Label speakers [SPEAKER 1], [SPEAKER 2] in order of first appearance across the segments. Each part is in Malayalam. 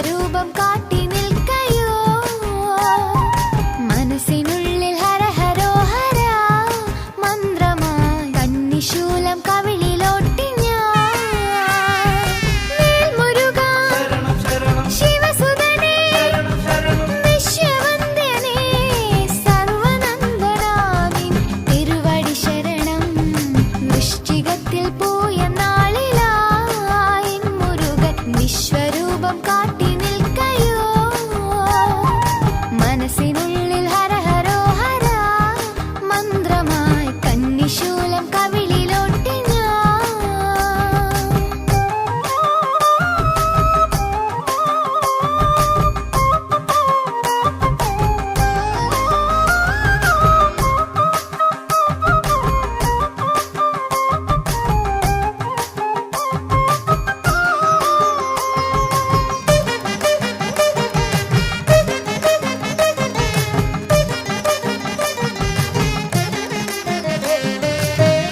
[SPEAKER 1] വിശ്വരൂപം കാട്ടി നിൽക്കയോ മനസ്സിനുള്ളിൽ ഹരഹരോ ഹര മന്ത്രമായി കന്നിശൂലം കവിളിലോട്ടി ഞാൻ വേൽമുരുകാ ശിവസുതനേ വിശ്വവന്ദ്യനേ സർവനന്ദനാ നിൻ തിരുവടി ശരണം വൃശ്ചികത്തിൽ പോയ നാളിലായി മുരുകൻ വിശ്വരൂപം കാട്ടി നിൽക്കയോ മനസ്സിനുള്ളിൽ ഹരഹരോ ഹര മന്ത്രമായി കന്നിശൂലം കവിളിലോട്ടി ഞാൻ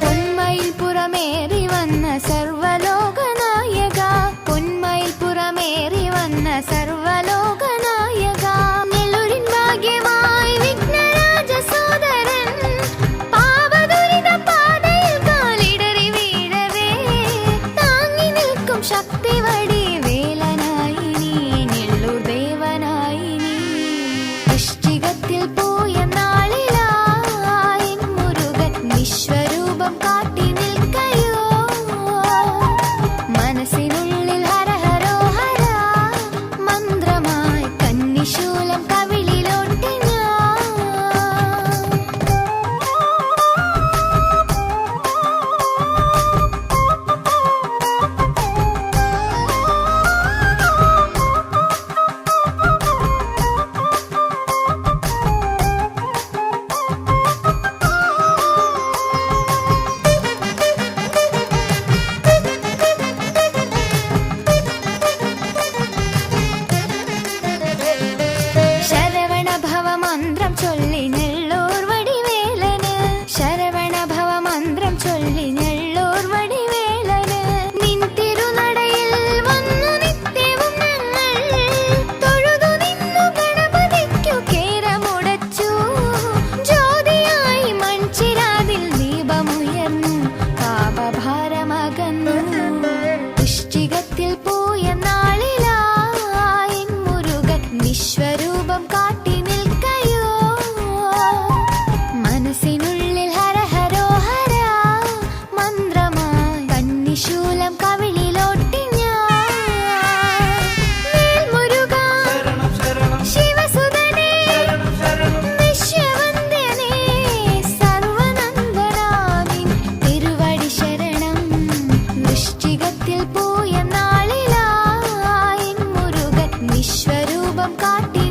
[SPEAKER 1] പൊന്മയിൽ പുറമേറി വന്ന സർവലോകനായക പൊന്മയിൽ പുറമേറി വന്ന സർവലോകനായക നെല്ലൂരിൻ ഭാഗ്യമായി വിഘ്നരാജ സോദരൻ പാപദുരിത പാതയിൽ കാലിടറി വീഴവേ താങ്ങി നിൽക്കും ശക്തിവടി വേലനായി നീ നെല്ലൂർ ദേവനായി നീ വൃശ്ചികത്തിൽ പോയ നാളിലായി മുരുകൻ വിശ്വരൂപം കാട്ടി നിൽക്കയോ മനസ്സിനുള്ളിൽ ഹരഹരോ ഹര മന്ത്രമായി കന്നിശൂലം കവിളിലോട്ടി ഞാൻ ശരവണഭവ മന്ത്രം ചൊല്ലി നെല്ലൂർ വടിവേലന് ശരവണഭവ മന്ത്രം ചൊല്ലി നെല്ലൂർ വടിവേലന് നിൻ തിരുനടയിൽ വന്നു നിത്യവും ഞങ്ങൾ തൊഴുതു നിന്നു ഗണപതിക്കു കേരമുടച്ചു ജ്യോതിയായി മൺചിരാതിൽ ദീപമുയർന്നു പാപഭാരമകന്നു വൃശ്ചികത്തിൽ പോയ നാളിലായി മുരുകൻ വിശ്വരൂപം കാട്ടി നിൽക്കയോ മനസ്സിനുള്ളിൽ ഹരഹരോ ഹര മന്ത്രമായി കന്നിശൂലം കവിളിലോട്ടി ഞാൻ വേൽമുരുകാ ശിവസുതനേ വിശ്വവന്ദ്യനേ സർവനന്ദനാ നിൻ തിരുവടി ശരണം വൃശ്ചികത്തിൽ പോയ നാളിലായി മുരുകൻ വിശ്വരൂപം കാട്ടി